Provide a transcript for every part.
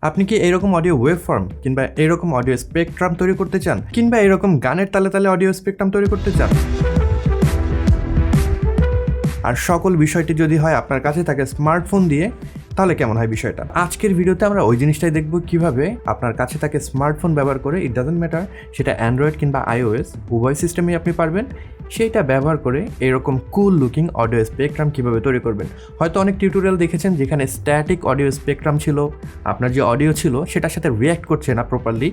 আপনি কি এরকম অডিও ওয়েভ ফর্ম কিংবা এরকম অডিও স্পেকট্রাম তৈরি করতে চান, কিংবা এরকম গানের তালে তালে অডিও স্পেকট্রাম তৈরি করতে চান? আর সকল বিষয়টি যদি হয় আপনার কাছে থাকে স্মার্টফোন দিয়ে, তাহলে কেমন হয় বিষয়টা? আজকের ভিডিওতে আমরা ওই জিনিসটাই দেখব, কিভাবে আপনার কাছে থাকে স্মার্টফোন ব্যবহার করে, ইট ডাজন্ট ম্যাটার সেটা অ্যান্ড্রয়েড কিংবা আইওএস উভয় সিস্টেমেই আপনি পারবেন, সেইটা ব্যবহার করে এরকম কুল লুকিং অডিও স্পেকট্রাম কীভাবে তৈরি করবেন। হয়তো অনেক টিউটোরিয়াল দেখেছেন যেখানে স্ট্যাটিক অডিও স্পেকট্রাম ছিল, আপনার যে অডিও ছিল সেটার সাথে রিয়্যাক্ট করছে না প্রপারলি,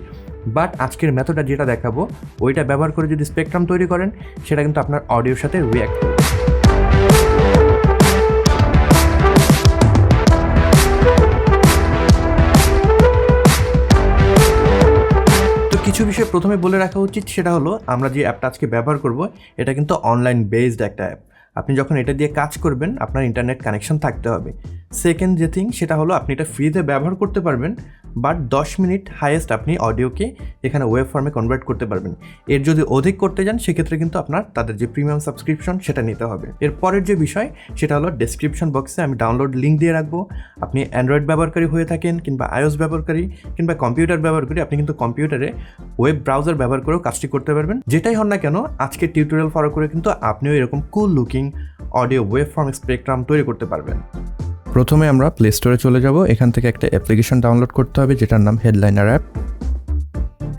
বাট আজকের মেথডটা যেটা দেখাবো ওইটা ব্যবহার করে যদি স্পেকট্রাম তৈরি করেন, সেটা কিন্তু আপনার অডিওর সাথে রিয়্যাক্ট করবে। কিছু বিষয় প্রথমে বলে রাখা উচিত, সেটা হলো আমরা যে অ্যাপটা আজকে ব্যবহার করব এটা কিন্তু অনলাইন বেসড একটা অ্যাপ। আপনি যখন এটা দিয়ে কাজ করবেন আপনার ইন্টারনেট কানেকশন থাকতে হবে। সেকেন্ড যে থিং সেটা হলো আপনি এটা ফ্রিতে ব্যবহার করতে পারবেন, বাট 10 মিনিট হাইয়েস্ট আপনি অডিওকে এখানে ওয়েব ফর্মে কনভার্ট করতে পারবেন। এর যদি অধিক করতে যান সেক্ষেত্রে কিন্তু আপনার তাদের যে প্রিমিয়াম সাবস্ক্রিপশন সেটা নিতে হবে। এর পরের যে বিষয় সেটা হলো ডেসক্রিপশন বক্সে আমি ডাউনলোড লিঙ্ক দিয়ে রাখবো। আপনি অ্যান্ড্রয়েড ব্যবহারকারী হয়ে থাকেন কিংবা আইওএস ব্যবহারকারী কিংবা কম্পিউটার ব্যবহারকারী, আপনি কিন্তু কম্পিউটারে ওয়েব ব্রাউজার ব্যবহার করেও কাজটি করতে পারবেন। যেটাই হন না কেন, আজকের টিউটোরিয়াল ফলো করে কিন্তু আপনিও এরকম cool looking audio waveform spectrum তৈরি করতে পারবেন। প্রথমে আমরা প্লে স্টোরে চলে যাব। এখান থেকে একটা অ্যাপ্লিকেশন ডাউনলোড করতে হবে যেটার নাম হেডলাইনার অ্যাপ।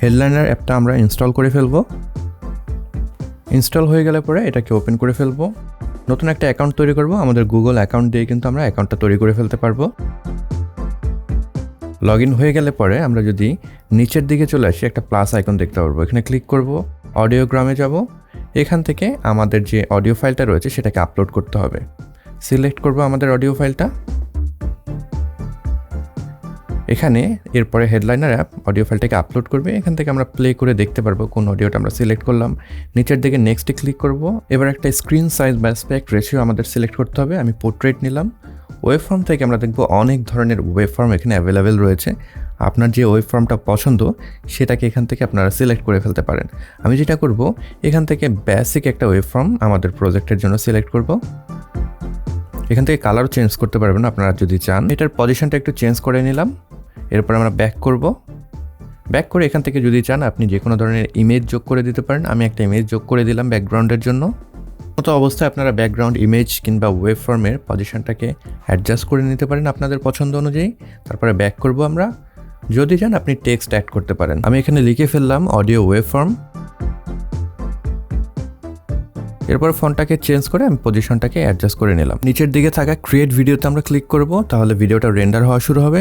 হেডলাইনার অ্যাপটা আমরা ইনস্টল করে ফেলবো। ইনস্টল হয়ে গেলে পরে এটাকে ওপেন করে ফেলবো। নতুন একটা অ্যাকাউন্ট তৈরি করব। আমাদের গুগল অ্যাকাউন্ট দিয়ে কিন্তু আমরা অ্যাকাউন্টটা তৈরি করে ফেলতে পারবো। লগ ইন হয়ে গেলে পরে আমরা যদি নিচের দিকে চলে আসি, একটা প্লাস আইকন দেখতে পারবো। এখানে ক্লিক করব, অডিওগ্রামে যাব। এখান থেকে আমাদের যে অডিও ফাইলটা রয়েছে সেটাকে আপলোড করতে হবে। সিলেক্ট করব আমাদের অডিও ফাইলটা। এখানে এরপরে হেডলাইনার অ্যাপ অডিও ফাইলটাকে আপলোড করবে। এখান থেকে আমরা প্লে করে দেখতে পারবো কোন অডিওটা আমরা সিলেক্ট করলাম। নিচের দিকে নেক্সটে ক্লিক করব। এবার একটা স্ক্রিন সাইজ বা অ্যাসপেক্ট রেশিও আমাদের সিলেক্ট করতে হবে। আমি পোর্ট্রেট নিলাম। ওয়েব ফর্ম থেকে আমরা দেখব অনেক ধরনের ওয়েব ফর্ম এখানে অ্যাভেলেবেল রয়েছে। আপনার যে ওয়েব ফর্মটা পছন্দ সেটাকে এখান থেকে আপনারা সিলেক্ট করে ফেলতে পারেন। আমি যেটা করব, এখান থেকে বেসিক একটা ওয়েব ফর্ম আমাদের প্রজেক্টের জন্য সিলেক্ট করব। এখান থেকে কালারও চেঞ্জ করতে পারবেন আপনারা যদি চান। এটার পজিশনটা একটু চেঞ্জ করে নিলাম। এরপর আমরা ব্যাক করব। ব্যাক করে এখান থেকে যদি চান আপনি যে কোনো ধরনের ইমেজ যোগ করে দিতে পারেন। আমি একটা ইমেজ যোগ করে দিলাম ব্যাকগ্রাউন্ডের জন্য। মতো অবস্থায় আপনারা ব্যাকগ্রাউন্ড ইমেজ কিংবা ওয়েব ফর্মের পজিশনটাকে অ্যাডজাস্ট করে নিতে পারেন আপনাদের পছন্দ অনুযায়ী। তারপরে ব্যাক করব আমরা। যদি চান আপনি টেক্সট অ্যাড করতে পারেন। আমি এখানে লিখে ফেললাম অডিও ওয়েব ফর্ম। এরপর ফন্টটাকে চেঞ্জ করে আমি পজিশনটাকে অ্যাডজাস্ট করে নিলাম। নিচের দিকে থাকা ক্রিয়েট ভিডিওতে আমরা ক্লিক করব। তাহলে ভিডিওটা রেন্ডার হওয়া শুরু হবে।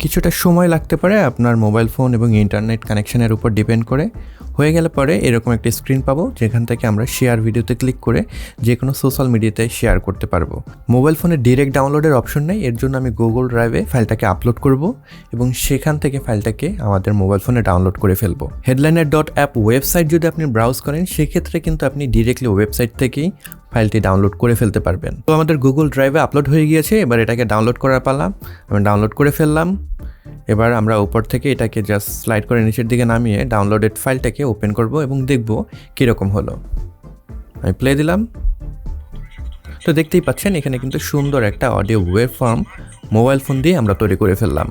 কিছুটা সময় লাগতে পারে আপনার মোবাইল ফোন এবং ইন্টারনেট কানেকশনের উপর ডিপেন্ড করে। হয়ে গেলে পরে এরকম একটি স্ক্রিন পাবো যেখান থেকে আমরা শেয়ার ভিডিওতে ক্লিক করে যে কোনো সোশ্যাল মিডিয়াতে শেয়ার করতে পারবো। মোবাইল ফোনে ডিরেক্ট ডাউনলোডের অপশন নেই, এর জন্য আমি গুগল ড্রাইভে ফাইলটাকে আপলোড করব এবং সেখান থেকে ফাইলটাকে আমাদের মোবাইল ফোনে ডাউনলোড করে ফেলবো। headliner.app ওয়েবসাইট যদি আপনি ব্রাউজ করেন সেক্ষেত্রে কিন্তু আপনি ডিরেক্টলি ওয়েবসাইট থেকেই ফাইলটি ডাউনলোড করে ফেলতে পারবেন। তো আমাদের গুগল ড্রাইভে আপলোড হয়ে গিয়েছে। এবার এটাকে ডাউনলোড করার পালা। আমি ডাউনলোড করে ফেললাম। এবার আমরা উপর থেকে এটাকে জাস্ট স্লাইড করে নিচের দিকে নামিয়ে ডাউনলোডেড ফাইলটাকে ওপেন করব এবং দেখব কীরকম হলো। আমি প্লে দিলাম। তো দেখতেই পাচ্ছেন এখানে কিন্তু সুন্দর একটা audio web form mobile phone দিয়ে আমরা তৈরি করে ফেললাম।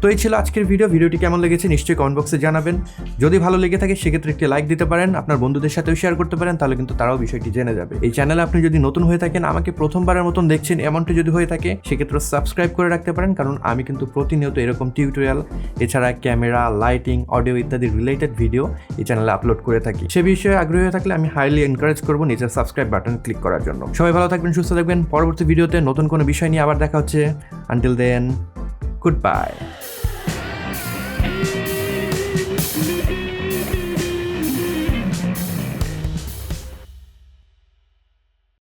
তো এই ছিল আজকের ভিডিওটি কেমন লেগেছে নিশ্চয়ই কমেন্ট বক্সে জানাবেন। যদি ভালো লেগে থাকে সেক্ষেত্রে একটি লাইক দিতে পারেন, আপনার বন্ধুদের সাথেও শেয়ার করতে পারেন, তাহলে কিন্তু তারাও বিষয়টি জেনে যাবে। এই চ্যানেলে আপনি যদি নতুন হয়ে থাকেন, আমাকে প্রথমবারের মতন দেখছেন এমনটি যদি হয়ে থাকে সেক্ষেত্রে সাবস্ক্রাইব করে রাখতে পারেন, কারণ আমি কিন্তু প্রতিনিয়ত এরকম টিউটোরিয়াল এছাড়া ক্যামেরা, লাইটিং, অডিও ইত্যাদি রিলেটেড ভিডিও এই চ্যানেলে আপলোড করে থাকি। সে বিষয়ে আগ্রহী হয়ে থাকলে আমি হাইলি এনকারেজ করবো নিচের সাবস্ক্রাইব বাটন ক্লিক করার জন্য। সবাই ভালো থাকবেন, সুস্থ থাকবেন। পরবর্তী ভিডিওতে নতুন কোনো বিষয় নিয়ে আবার দেখা হচ্ছে। Until then, good by.